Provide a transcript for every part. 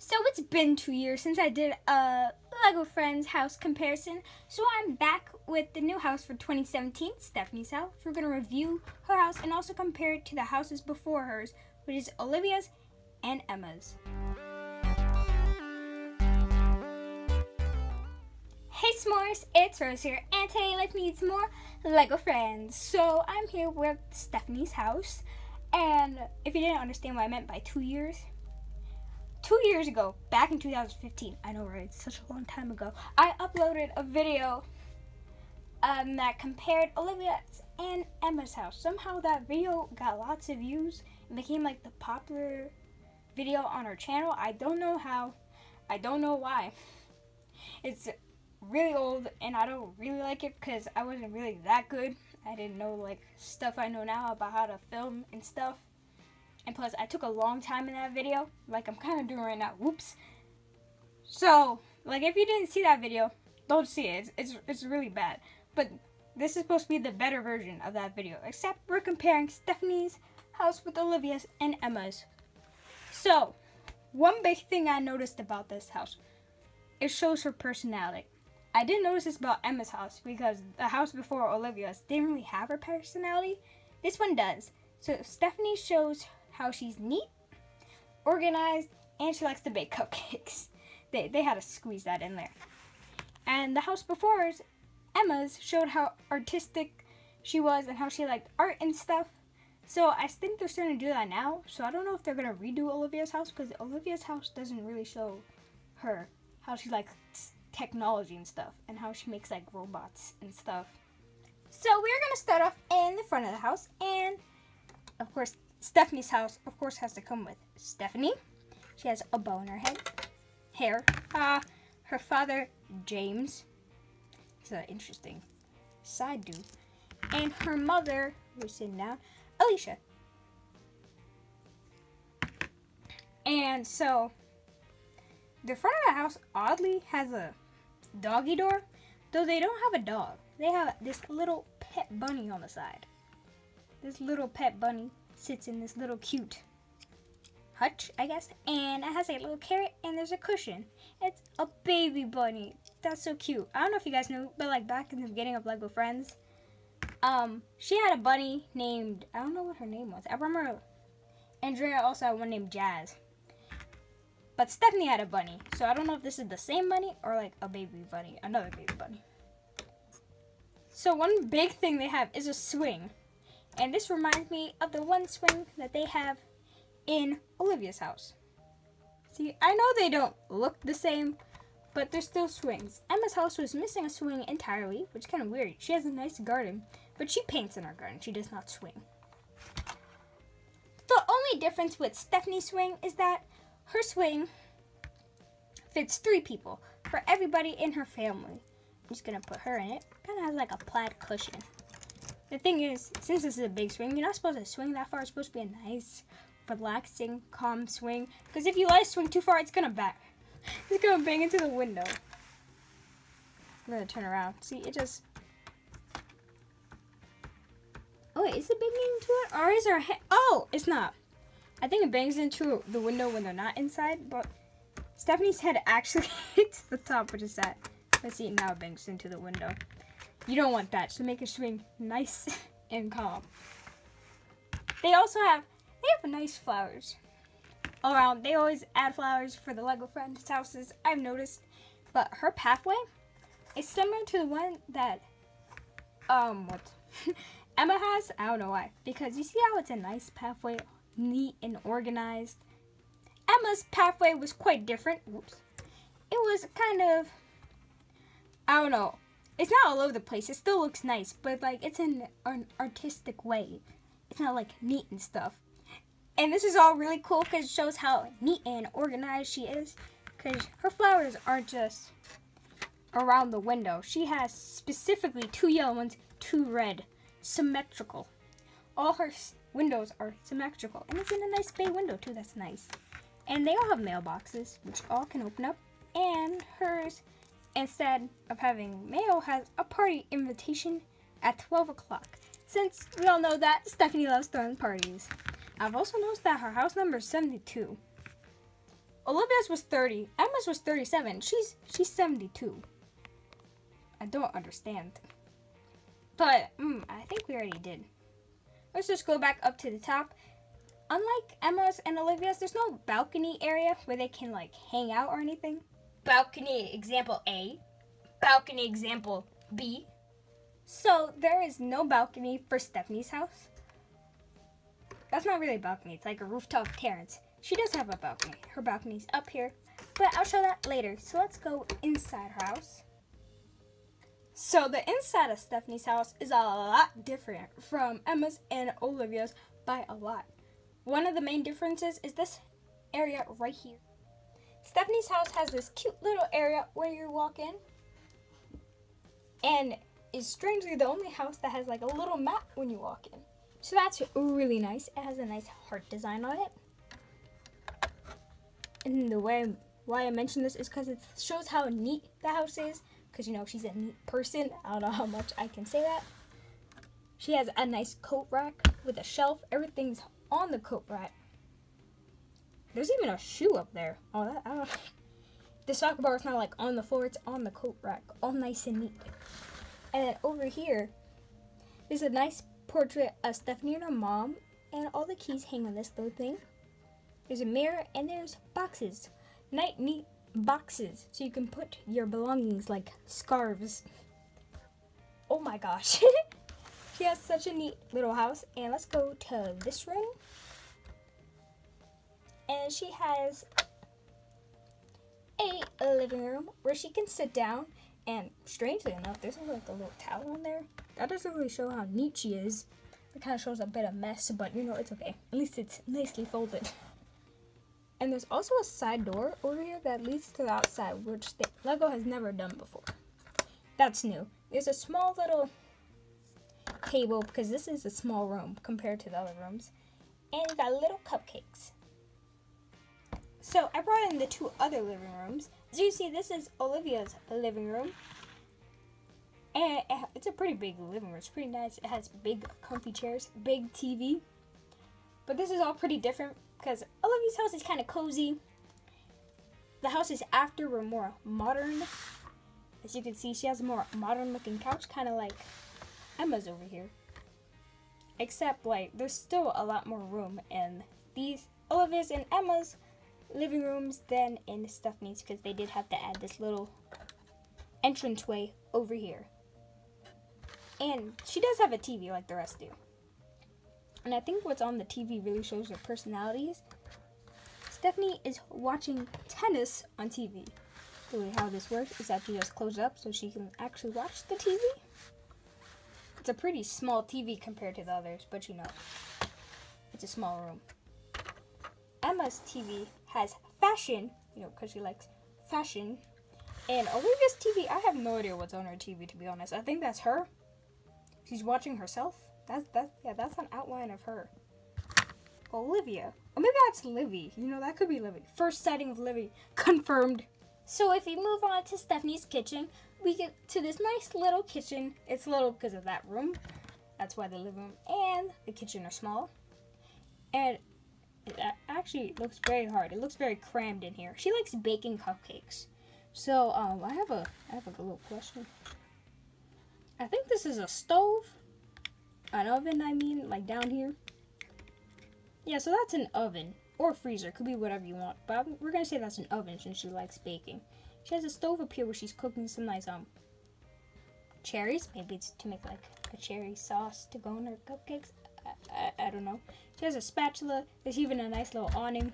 So it's been 2 years since I did a Lego Friends house comparison. So I'm back with the new house for 2017, Stephanie's house. We're going to review her house and also compare it to the houses before hers, which is Olivia's and Emma's. Hey S'mores, it's Rose here, and today let's meet some more Lego Friends. So I'm here with Stephanie's house, and if you didn't understand what I meant by 2 years, 2 years ago, back in 2015, I know, right, it's such a long time ago, I uploaded a video that compared Olivia's and Emma's house. Somehow that video got lots of views and became like the popular video on our channel. I don't know how, I don't know why. It's really old and I don't really like it because I wasn't really that good. I didn't know like stuff I know now about how to film and stuff. And plus, I took a long time in that video, like I'm kind of doing right now. Whoops. So, like, if you didn't see that video, don't see it. It's really bad. But this is supposed to be the better version of that video. Except we're comparing Stephanie's house with Olivia's and Emma's. So, one big thing I noticed about this house, it shows her personality. I didn't notice this about Emma's house because the house before Olivia's didn't really have her personality. This one does. So, Stephanie shows how she's neat, organized, and she likes to bake cupcakes. They had to squeeze that in there. And the house before hers, Emma's, showed how artistic she was and how she liked art and stuff. So I think they're starting to do that now. So I don't know if they're going to redo Olivia's house because Olivia's house doesn't really show her how she likes technology and stuff and how she makes like robots and stuff. So we're going to start off in the front of the house, and of course Stephanie's house, of course, has to come with Stephanie. She has a bow in her hair. Her father, James. It's an interesting side dude. And her mother, who's sitting down, Alicia. And so, the front of the house oddly has a doggy door, though they don't have a dog. They have this little pet bunny on the side. This little pet bunny sits in this little cute hutch, I guess, and it has a little carrot and there's a cushion. It's a baby bunny. That's so cute. I don't know if you guys know, but like back in the beginning of Lego Friends, she had a bunny named, I don't know what her name was. I remember Andrea also had one named Jazz. But Stephanie had a bunny, so I don't know if this is the same bunny or like a baby bunny, another baby bunny. So one big thing they have is a swing. And this reminds me of the one swing that they have in Olivia's house. See, I know they don't look the same, but they're still swings. Emma's house was missing a swing entirely, which is kind of weird. She has a nice garden, but she paints in her garden. She does not swing. The only difference with Stephanie's swing is that her swing fits 3 people, for everybody in her family. I'm just going to put her in it. Kind of has like a plaid cushion. The thing is, since this is a big swing, you're not supposed to swing that far. It's supposed to be a nice, relaxing, calm swing. Because if you let it swing too far, it's going to back. It's going to bang into the window. I'm going to turn around. See, it just... Oh, wait, is it banging into it? Or is there a head? Oh, it's not. I think it bangs into the window when they're not inside. But Stephanie's head actually hits the top, which is sad. Let's see, now it bangs into the window. You don't want that, so make it swing nice and calm. They also have nice flowers all around. They always add flowers for the Lego Friends houses, I've noticed. But her pathway is similar to the one that Emma has. I don't know why. Because you see how it's a nice pathway, neat and organized. Emma's pathway was quite different. Whoops. It was kind of, I don't know. It's not all over the place. It still looks nice, but like it's in an artistic way. It's not like neat and stuff. And this is all really cool because it shows how neat and organized she is. Because her flowers aren't just around the window. She has specifically 2 yellow ones, 2 red, symmetrical. All her windows are symmetrical. And it's in a nice bay window too. That's nice. And they all have mailboxes, which all can open up. And hers, instead of having mail, has a party invitation at 12 o'clock. Since we all know that Stephanie loves throwing parties. I've also noticed that her house number is 72. Olivia's was 30. Emma's was 37. She's 72. I don't understand. But I think we already did. Let's just go back up to the top. Unlike Emma's and Olivia's, there's no balcony area where they can like hang out or anything. Balcony example A. Balcony example B. So there is no balcony for Stephanie's house. That's not really a balcony. It's like a rooftop terrace. She does have a balcony. Her balcony's up here. But I'll show that later. So let's go inside her house. So the inside of Stephanie's house is a lot different from Emma's and Olivia's by a lot. One of the main differences is this area right here. Stephanie's house has this cute little area where you walk in. And is strangely the only house that has like a little mat when you walk in. So that's really nice. It has a nice heart design on it. And the way why I mention this is because it shows how neat the house is. Because, you know, she's a neat person. I don't know how much I can say that. She has a nice coat rack with a shelf. Everything's on the coat rack. There's even a shoe up there. Oh, that, I don't know. The soccer bar is not like on the floor. It's on the coat rack. All nice and neat. And then over here, there's a nice portrait of Stephanie and her mom. And all the keys hang on this little thing. There's a mirror and there's boxes. Neat boxes. So you can put your belongings like scarves. Oh my gosh. She has such a neat little house. And let's go to this room. And she has a living room where she can sit down. And strangely enough, there's like a little towel on there. That doesn't really show how neat she is. It kind of shows a bit of mess, but you know, it's okay. At least it's nicely folded. And there's also a side door over here that leads to the outside, which Lego has never done before. That's new. There's a small little table because this is a small room compared to the other rooms. And you got little cupcakes. So I brought in the two other living rooms. As you see, this is Olivia's living room. And it's a pretty big living room. It's pretty nice. It has big comfy chairs, big TV. But this is all pretty different because Olivia's house is kind of cozy. The houses after were more modern. As you can see, she has a more modern looking couch, kind of like Emma's over here. Except like there's still a lot more room in these Olivia's and Emma's living rooms than in Stephanie's, because they did have to add this little entranceway over here. And she does have a TV like the rest do. And I think what's on the TV really shows their personalities. Stephanie is watching tennis on TV. The way how this works is that you just close it up so she can actually watch the TV. It's a pretty small TV compared to the others, but you know, it's a small room. Emma's TV has fashion, you know, because she likes fashion. And Olivia's TV, I have no idea what's on her TV, to be honest. I think that's her. She's watching herself. That's an outline of her. Olivia. Or maybe that's Livy. You know, that could be Livy. First sighting of Livy. Confirmed. So if we move on to Stephanie's kitchen, we get to this nice little kitchen. It's little because of that room. That's why the living room and the kitchen are small. And it actually looks very hard. It looks very crammed in here. She likes baking cupcakes. So I have a little question. I think this is a stove. An oven, I mean, like down here. Yeah, so that's an oven. Or freezer. Could be whatever you want. But we're going to say that's an oven since she likes baking. She has a stove up here where she's cooking some nice cherries. Maybe it's to make like a cherry sauce to go in her cupcakes. I don't know. She has a spatula. There's even a nice little awning.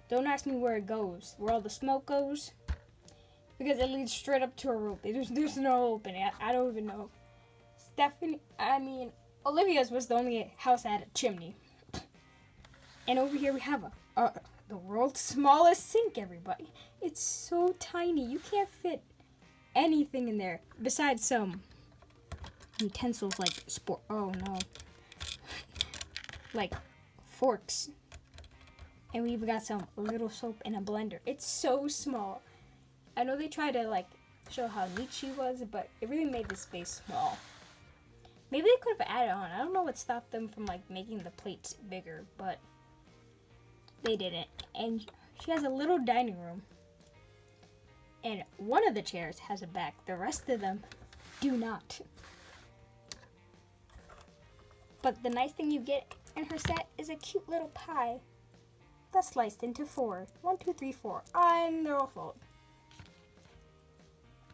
Don't ask me where it goes. Where all the smoke goes. Because it leads straight up to her roof. There's no opening. I don't even know. Olivia's was the only house that had a chimney. And over here we have the world's smallest sink, everybody. It's so tiny. You can't fit anything in there besides some utensils like like forks. And we even got some little soap and a blender. It's so small. I know they tried to like show how neat she was, but it really made the space small. Maybe they could have added on. I don't know what stopped them from like making the plates bigger, but they didn't. And she has a little dining room. And one of the chairs has a back. The rest of them do not. But the nice thing you get in her set is a cute little pie that's sliced into 4. 1, 2, 3, 4. And they're all full.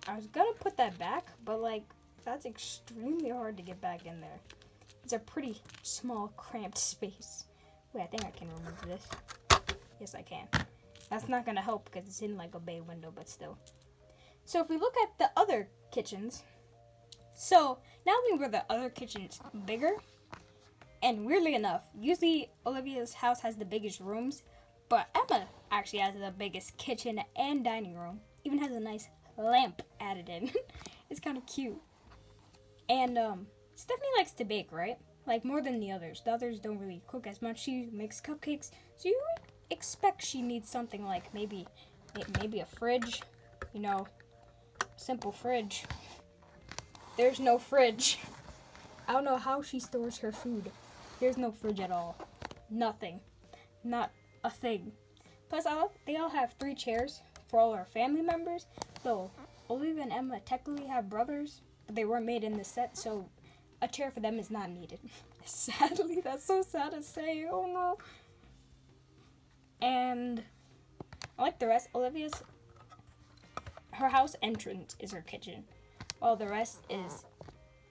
I was gonna put that back, but like, that's extremely hard to get back in there. It's a pretty small, cramped space. Wait, I think I can remove this. Yes, I can. That's not gonna help because it's in like a bay window, but still. So if we look at the other kitchens, so now we know the other kitchen's bigger. And weirdly enough, usually Olivia's house has the biggest rooms, but Emma actually has the biggest kitchen and dining room. Even has a nice lamp added in. It's kind of cute. And Stephanie likes to bake, right? Like more than the others. The others don't really cook as much. She makes cupcakes, so you would expect she needs something like maybe a fridge, you know, simple fridge. There's no fridge. I don't know how she stores her food. There's no fridge at all. Nothing. Not a thing. Plus, they all have 3 chairs for all our family members. So, Olivia and Emma technically have brothers, but they weren't made in the set, so a chair for them is not needed. Sadly, that's so sad to say. Oh no. And like the rest, her house entrance is her kitchen, while the rest is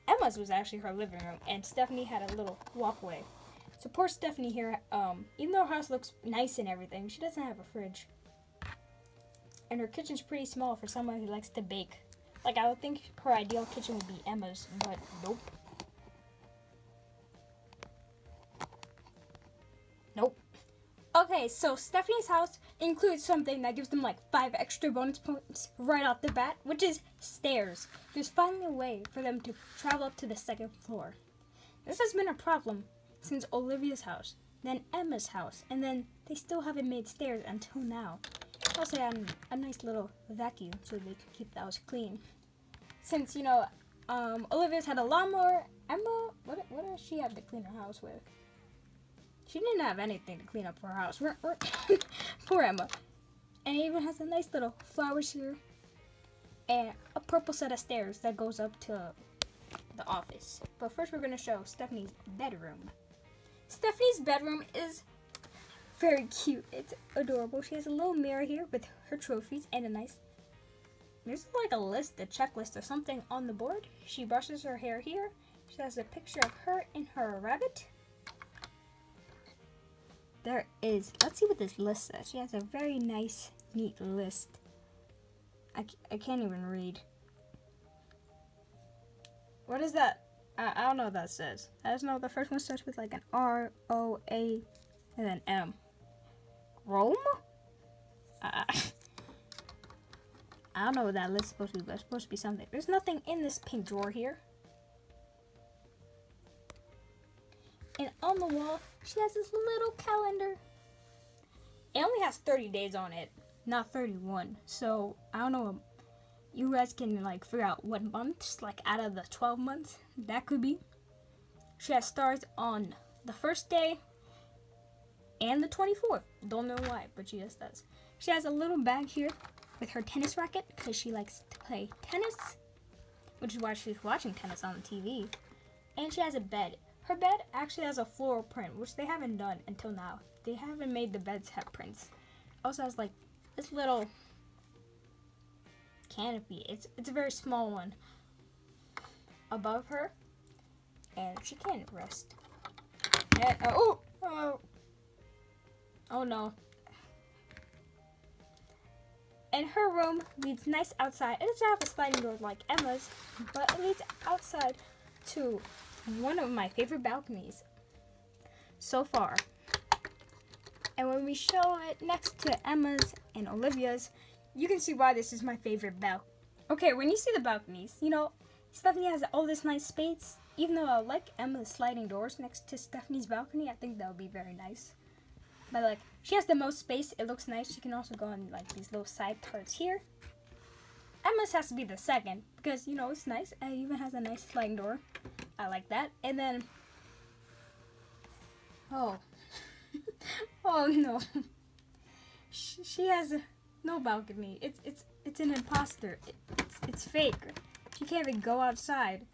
Emma's was actually her living room, and Stephanie had a little walkway. So poor Stephanie here, even though her house looks nice and everything, she doesn't have a fridge. And her kitchen's pretty small for someone who likes to bake. Like, I would think her ideal kitchen would be Emma's, but nope. Nope. Okay, so Stephanie's house includes something that gives them like 5 extra bonus points right off the bat, which is stairs. There's finally a way for them to travel up to the 2nd floor. This has been a problem since Olivia's house, then Emma's house, and then they still haven't made stairs until now. Also had a nice little vacuum so they can keep the house clean. Since, you know, Olivia's had a lawnmower, Emma, what does she have to clean her house with? She didn't have anything to clean up her house. Poor Emma. And it even has a nice little flowers here. And a purple set of stairs that goes up to the office. But first we're going to show Stephanie's bedroom. Stephanie's bedroom is very cute. It's adorable. She has a little mirror here with her trophies and a nice... There's like a list, a checklist or something on the board. She brushes her hair here. She has a picture of her and her rabbit. There is, let's see what this list says. She has a very nice, neat list. I can't even read. What is that? I don't know what that says. I just know the first one starts with like an R, O, A, and then M. Rome? I don't know what that list is supposed to be, but it's supposed to be something. There's nothing in this pink drawer here. And on the wall, she has this little calendar. It only has 30 days on it, not 31. So, I don't know. You guys can, like, figure out what months, like, out of the 12 months that could be. She has stars on the 1st day and the 24th. Don't know why, but she just does. She has a little bag here with her tennis racket because she likes to play tennis, which is why she's watching tennis on the TV. And she has a bed. Her bed actually has a floral print, which they haven't done until now. They haven't made the beds have prints. Also has like this little canopy. It's a very small one above her, and she can't rest. And, oh no. And her room leads nice outside. It doesn't have a sliding door like Emma's, but it leads outside to one of my favorite balconies so far. And when we show it next to Emma's and Olivia's, you can see why this is my favorite balcony. Okay, when you see the balconies, you know, Stephanie has all this nice space. Even though I like Emma's sliding doors next to Stephanie's balcony, I think that would be very nice. But like, she has the most space. It looks nice. She can also go on like these little side parts here. Emma's has to be the second because, you know, it's nice. It even has a nice sliding door. I like that. And then, oh, oh no. She has no balcony. It's an imposter. It's fake. She can't even go outside.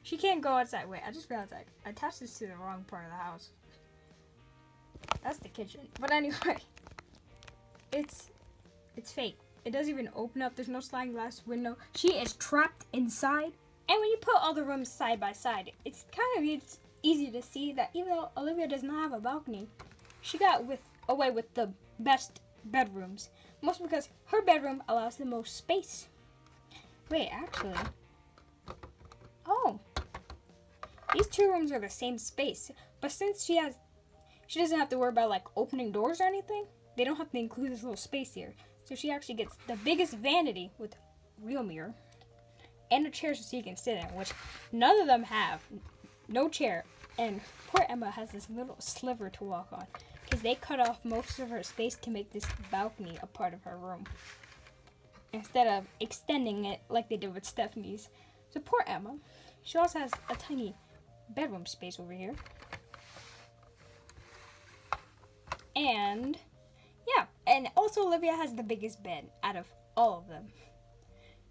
She can't go outside. Wait, I just realized I attached this to the wrong part of the house. That's the kitchen. But anyway, it's fake. It doesn't even open up. There's no sliding glass window. She is trapped inside. And when you put all the rooms side by side, it's kind of easy to see that even though Olivia does not have a balcony, she got away with the best bedrooms. Mostly because her bedroom allows the most space. Wait, actually. Oh. These two rooms are the same space. But since she doesn't have to worry about like opening doors or anything, they don't have to include this little space here. So she actually gets the biggest vanity with real mirror and a chair so she can sit in, which none of them have. No chair. And poor Emma has this little sliver to walk on because they cut off most of her space to make this balcony a part of her room instead of extending it like they did with Stephanie's. So poor Emma. She also has a tiny bedroom space over here. And yeah, and also Olivia has the biggest bed out of all of them.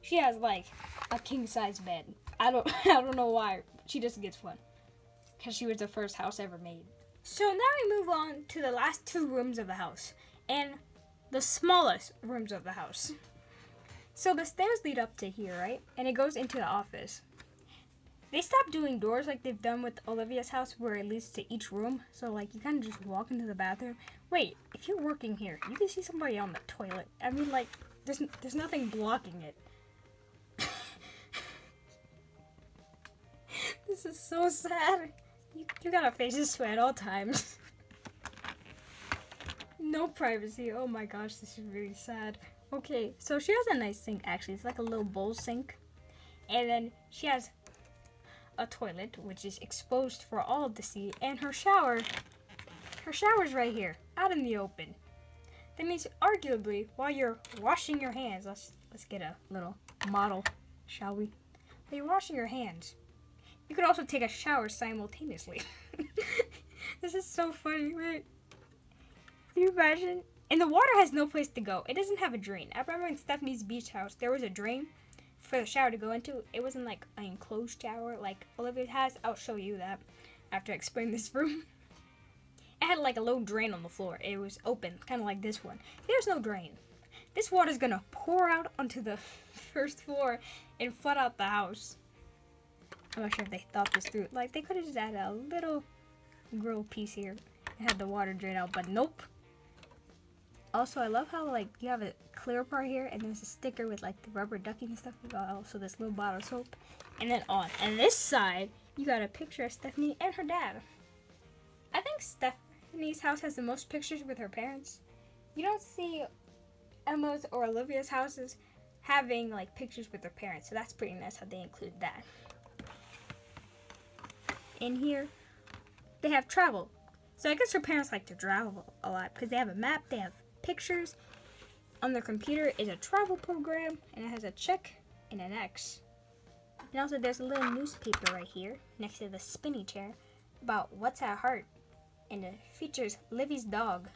She has like a king-size bed. I don't know why. She just gets one because she was the first house ever made. So now we move on to the last two rooms of the house and the smallest rooms of the house. So the stairs lead up to here, right? And it goes into the office. They stopped doing doors like they've done with Olivia's house where it leads to each room. So like you kind of just walk into the bathroom. Wait, if you're working here, you can see somebody on the toilet. I mean like there's nothing blocking it. This is so sad. You gotta face this sweat at all times. No privacy. Oh my gosh, this is really sad. Okay, so she has a nice sink actually. It's like a little bowl sink. And then she has a toilet, which is exposed for all to see. And her shower's right here, out in the open. That means arguably, while you're washing your hands, let's get a little model, shall we? While you're washing your hands, you could also take a shower simultaneously. This is so funny, right? Can you imagine? And the water has no place to go. It doesn't have a drain. I remember in Stephanie's beach house, there was a drain for the shower to go into. It wasn't like an enclosed shower like Olivia has. I'll show you that after I explain this room. It had like a low drain on the floor. It was open, kind of like this one. There's no drain. This water's gonna pour out onto the first floor and flood out the house. I'm not sure if they thought this through. Like, they could have just added a little grill piece here and had the water drain out, but nope. Also, I love how, like, you have a clear part here, and there's a sticker with, like, the rubber ducking and stuff. You got also this little bottle of soap. And then on this side, you got a picture of Stephanie and her dad. I think Stephanie's house has the most pictures with her parents. You don't see Emma's or Olivia's houses having, like, pictures with their parents. So that's pretty nice how they include that. In here, they have travel. So I guess her parents like to travel a lot because they have a map, they have pictures. On their computer is a travel program, and it has a check and an X. And also there's a little newspaper right here next to the spinny chair about what's at heart. And it features Livy's dog.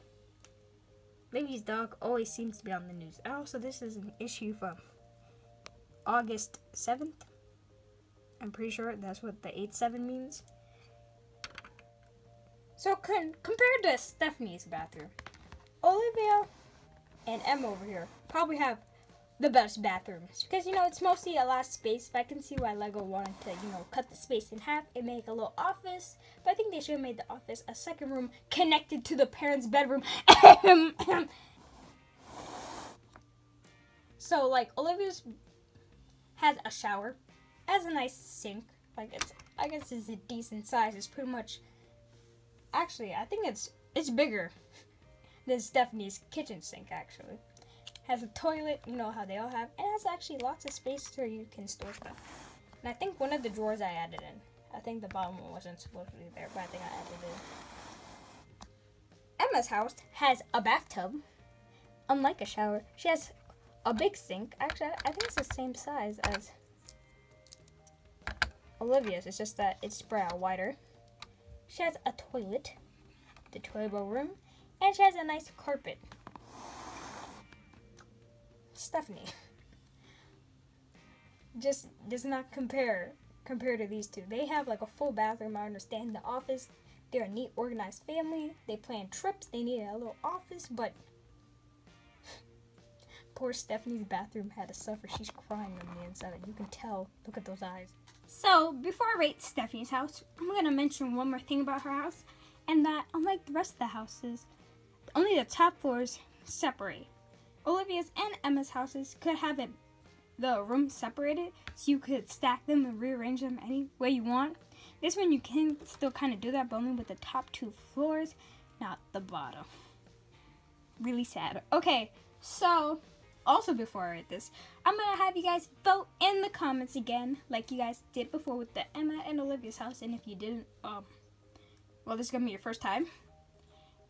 Livy's dog always seems to be on the news. And also this is an issue from August 7th. I'm pretty sure that's what the 8-7 means. So compared to Stephanie's bathroom, Olivia and Emma over here probably have the best bathrooms. Because, you know, it's mostly a lot of space. But I can see why Lego wanted to, you know, cut the space in half and make a little office. But I think they should have made the office a second room connected to the parents' bedroom. So, like, Olivia's has a shower, has a nice sink. Like, I guess it's a decent size. It's pretty much, actually, I think it's bigger than Stephanie's kitchen sink, actually. Has a toilet, you know how they all have. And has actually lots of space so you can store stuff. And I think one of the drawers I added in. I think the bottom one wasn't supposed to be there, but I think I added it in. Emma's house has a bathtub. Unlike a shower, she has a big sink. Actually, I think it's the same size as Olivia's. It's just that it's spread out wider. She has a toilet, the toilet bowl room, And she has a nice carpet. Stephanie. Just does not compare to these two. They have like a full bathroom. I understand the office. They're a neat, organized family. They plan trips. They need a little office, but poor Stephanie's bathroom had to suffer. She's crying on the inside. You can tell. Look at those eyes. So, before I rate Stephanie's house, I'm going to mention one more thing about her house, and that, unlike the rest of the houses, only the top floors separate. Olivia's and Emma's houses could have the rooms separated, so you could stack them and rearrange them any way you want. This one you can still kind of do that, but only with the top 2 floors, not the bottom. Really sad. Okay, so also before I rate this, I'm going to have you guys vote in the comments again, like you guys did before with the Emma and Olivia's house. And if you didn't, well, this is going to be your first time.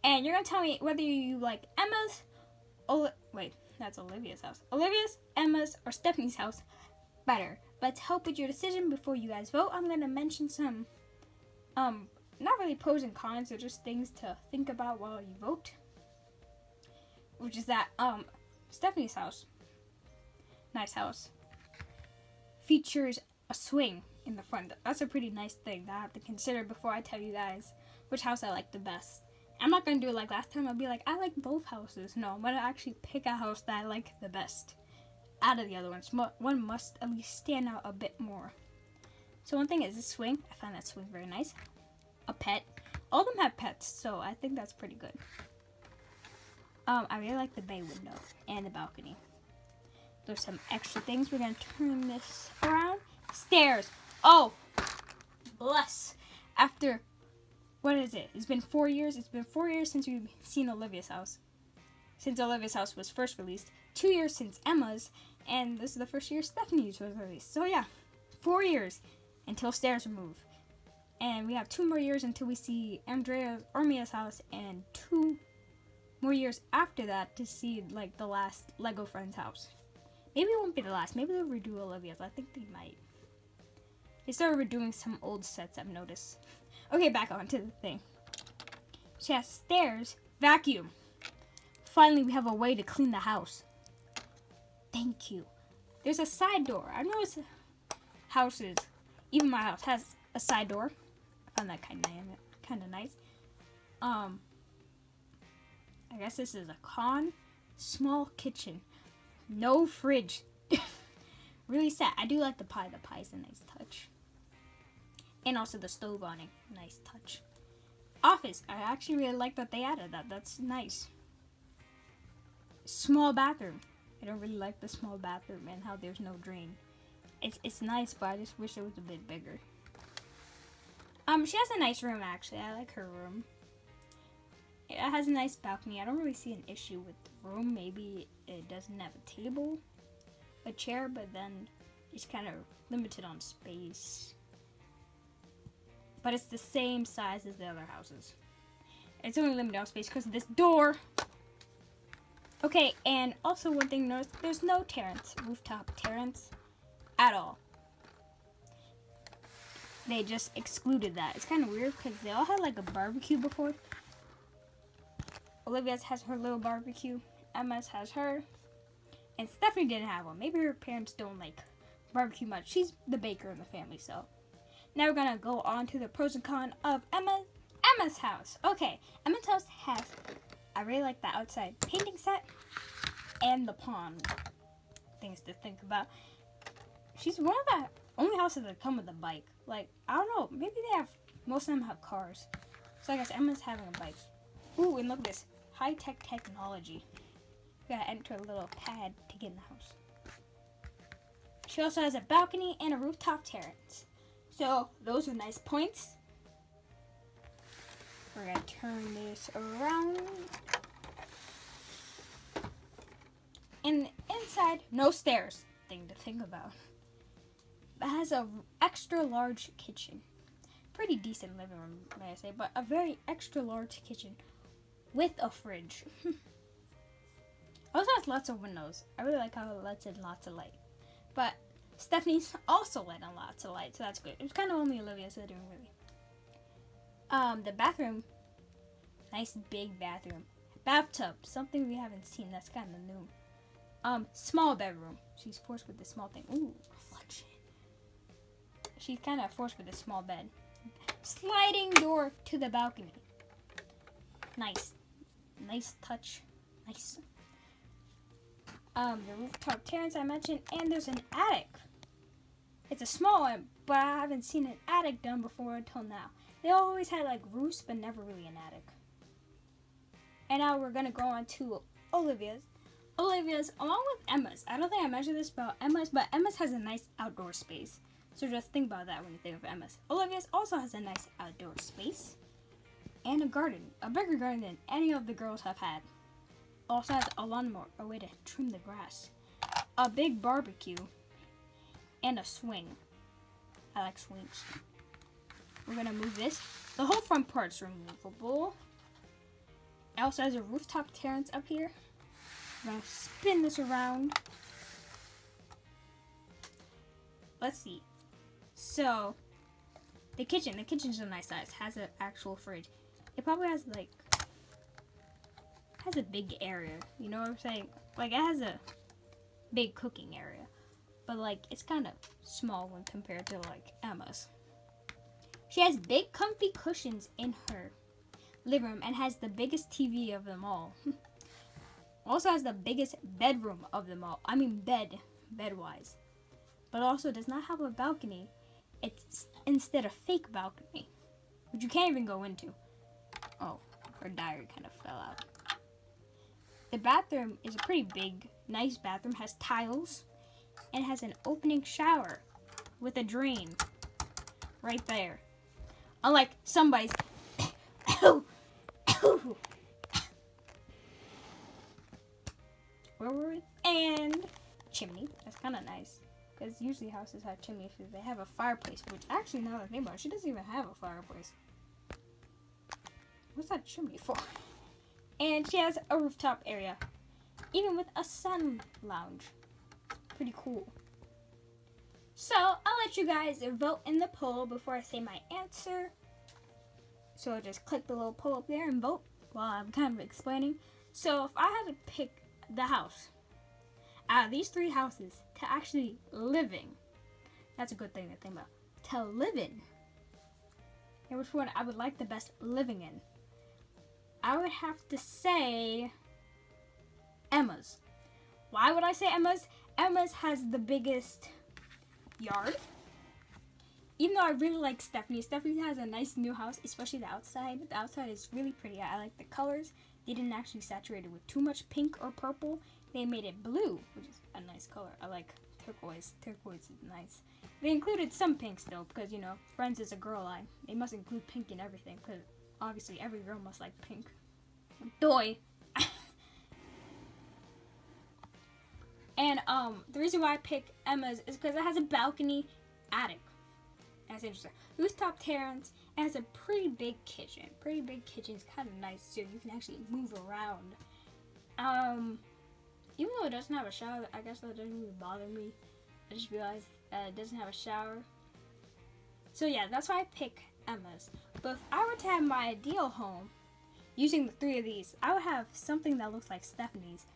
And you're going to tell me whether you like Emma's, wait, that's Olivia's house. Olivia's, Emma's, or Stephanie's house better. But to help with your decision before you guys vote, I'm going to mention some, not really pros and cons, or just things to think about while you vote. Which is that, Stephanie's house, nice house, features a swing in the front. That's a pretty nice thing that I have to consider before I tell you guys which house I like the best. I'm not going to do it like last time. I'll be like, I like both houses. No, I'm going to actually pick a house that I like the best out of the other ones. One must at least stand out a bit more. So one thing is the swing. I find that swing very nice. A pet. All of them have pets, so I think that's pretty good. I really like the bay window and the balcony. There's some extra things. We're going to turn this around. Stairs. Oh, bless. After, what is it? It's been 4 years. It's been 4 years since we've seen Olivia's house. Since Olivia's house was first released. 2 years since Emma's. And this is the first year Stephanie's was released. So yeah, 4 years until stairs remove. And we have 2 more years until we see Andrea's or Mia's house. And 2 more years after that to see like the last Lego Friends house. Maybe it won't be the last. Maybe they'll redo Olivia's. I think they might. They started redoing some old sets, I've noticed. Okay, back on to the thing. She has stairs, vacuum. Finally, we have a way to clean the house. Thank you. There's a side door. I noticed houses, even my house, has a side door. I found that kind of nice. I guess this is a con. Small kitchen. No fridge. Really sad. I do like the pie. The pie's a nice touch. And also the stove on it. Nice touch. Office. I actually really like that they added that. That's nice. Small bathroom. I don't really like the small bathroom and how there's no drain. It's nice, but I just wish it was a bit bigger. She has a nice room, actually. I like her room. It has a nice balcony. I don't really see an issue with the room. Maybe it doesn't have a table, a chair, but then it's kind of limited on space. But it's the same size as the other houses. It's only limited on space because of this door. Okay, and also one thing, notice there's no terrace, rooftop terrace at all. They just excluded that. It's kind of weird because they all had like a barbecue before. Olivia's has her little barbecue. Emma's has her. And Stephanie didn't have one. Maybe her parents don't like barbecue much. She's the baker in the family, so. Now we're going to go on to the pros and cons of Emma's house. Okay, Emma's house has, I really like the outside painting set and the pond. Things to think about. She's one of the only houses that come with a bike. Like, I don't know, maybe they have, most of them have cars. So I guess Emma's having a bike. Ooh, and look at this. High-tech technology. You gotta enter a little pad to get in the house. She also has a balcony and a rooftop terrace. So, those are nice points. We're gonna turn this around. And inside, no stairs. Thing to think about. It has a extra large kitchen. Pretty decent living room, may I say, but a very extra large kitchen with a fridge. Also has lots of windows. I really like how it lets in lots of light. But Stephanie's also let in lots of light, so that's good. It was kind of only Olivia's living really. The bathroom, nice big bathroom, Bathtub, something we haven't seen. That's kind of new. Small bedroom. She's forced with this small thing. Ooh, reflection. She's kind of forced with a small bed. Sliding door to the balcony. Nice. Nice touch. Nice. The rooftop terrace I mentioned, and there's an attic. It's a small one, but I haven't seen an attic done before until now. They always had like roofs, but never really an attic. And now we're gonna go on to Olivia's. Olivia's, along with Emma's. I don't think I mentioned this about Emma's, but Emma's has a nice outdoor space. So just think about that when you think of Emma's. Olivia's also has a nice outdoor space. And a garden. A bigger garden than any of the girls have had. Also has a lawnmower, a way to trim the grass. A big barbecue. And a swing. I like swings. We're gonna move this. The whole front part's removable. It also has a rooftop terrace up here. I'm gonna spin this around. Let's see. So, the kitchen's a nice size. Has an actual fridge. It probably has like, has a big area. You know what I'm saying? Like it has a big cooking area. But like, it's kind of small when compared to like Emma's. She has big comfy cushions in her living room and has the biggest TV of them all. Also has the biggest bedroom of them all. I mean bed-wise. But also does not have a balcony. It's instead a fake balcony, which you can't even go into. Oh, her diary kind of fell out. The bathroom is a pretty big, nice bathroom. Has tiles and has an opening shower with a drain right there. Unlike somebody's. Where were we? And chimney. That's kind of nice. Because usually houses have chimneys. They have a fireplace. Which actually, now that I think about it, she doesn't even have a fireplace. What's that chimney for? And she has a rooftop area. Even with a sun lounge. Pretty cool. So, I'll let you guys vote in the poll before I say my answer. So, just click the little poll up there and vote while I'm kind of explaining. So, if I had to pick the house out of these three houses to actually live in, that's a good thing to think about. To live in. And which one I would like the best living in? I would have to say Emma's. Why would I say Emma's? Emma's has the biggest yard. Even though I really like Stephanie. Stephanie has a nice new house, especially the outside. The outside is really pretty. I like the colors. They didn't actually saturate it with too much pink or purple. They made it blue, which is a nice color. I like turquoise. Turquoise is nice. They included some pink still because, you know, Friends is a girl line. They must include pink in everything because obviously every girl must like pink. Doy. And the reason why I picked Emma's is because it has a balcony attic. That's interesting. Rooftop terrace. It has a pretty big kitchen. Pretty big kitchen is kind of nice too. You can actually move around. Even though it doesn't have a shower, I guess that doesn't really bother me. I just realized that it doesn't have a shower. So yeah, that's why I pick Emma's. But if I were to have my ideal home, using the three of these, I would have something that looks like Stephanie's.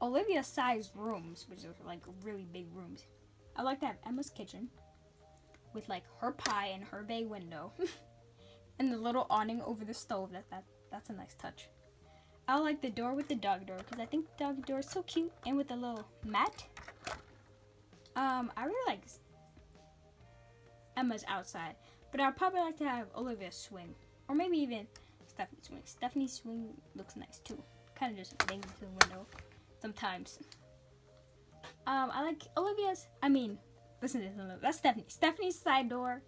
Olivia-sized rooms, which are like really big rooms. I like to have Emma's kitchen with like her pie and her bay window, and the little awning over the stove. That's a nice touch. I like the door with the dog door because I think the dog door is so cute, and with the little mat. I really like Emma's outside, but I'd probably like to have Olivia's swing, or maybe even Stephanie's swing. Stephanie's swing looks nice too. Kind of just bangs into the window sometimes. I like Olivia's. I mean, listen to this. That's Stephanie. Stephanie's side door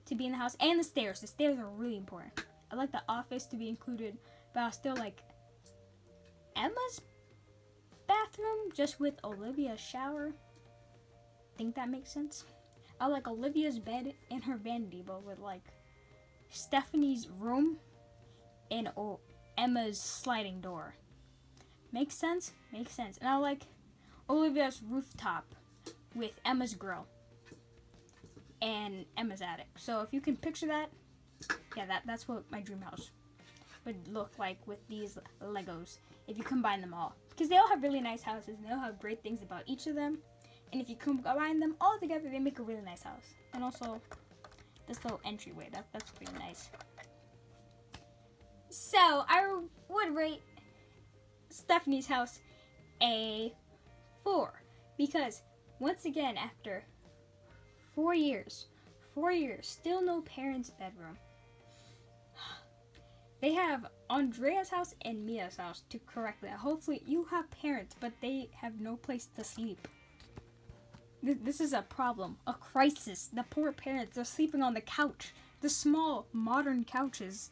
to be in the house, and the stairs. The stairs are really important. I like the office to be included, but I still like Emma's bathroom just with Olivia's shower. Think that makes sense? I like Olivia's bed and her vanity, but with like Stephanie's room and Emma's sliding door. Makes sense? Makes sense. And I like Olivia's rooftop with Emma's grill and Emma's attic. So if you can picture that, yeah, that's what my dream house would look like with these Legos if you combine them all. Because they all have really nice houses and they all have great things about each of them. And if you combine them all together, they make a really nice house. And also, this little entryway, that's pretty nice. So, I would rate Stephanie's house a 4. Because, once again, after 4 years, still no parents' bedroom. They have Andrea's house and Mia's house to correct that. Hopefully, you have parents, but they have no place to sleep. This is a problem, a crisis. The poor parents are sleeping on the couch, the small, modern couches.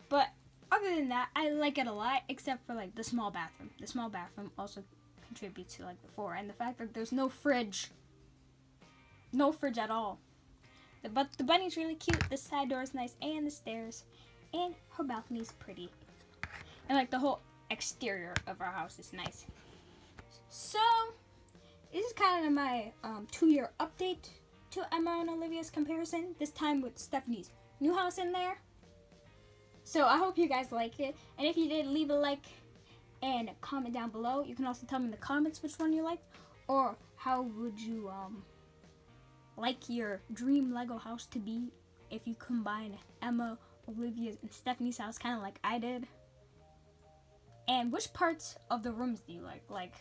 But other than that, I like it a lot, except for like the small bathroom. The small bathroom also contributes to like the 4, and the fact that there's no fridge. No fridge at all. But the bunny's really cute, the side door is nice, and the stairs, and her balcony's pretty. And like the whole exterior of our house is nice. So, this is kind of my 2-year update to Emma and Olivia's comparison, this time with Stephanie's new house in there. So I hope you guys liked it, and if you did, leave a like and comment down below. You can also tell me in the comments which one you liked, or how would you like your dream Lego house to be if you combine Emma, Olivia's, and Stephanie's house, kind of like I did. And which parts of the rooms do you like? Like,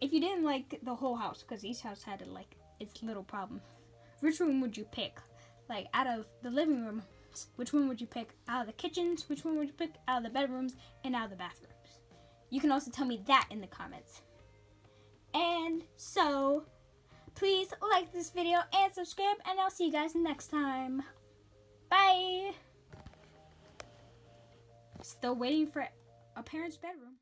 if you didn't like the whole house, because each house had like its little problem, which room would you pick? Like, out of the living room, which one would you pick? Out of the kitchens, which one would you pick? Out of the bedrooms, and out of the bathrooms. You can also tell me that in the comments. And so, please like this video and subscribe, and I'll see you guys next time. Bye! Still waiting for a parent's bedroom.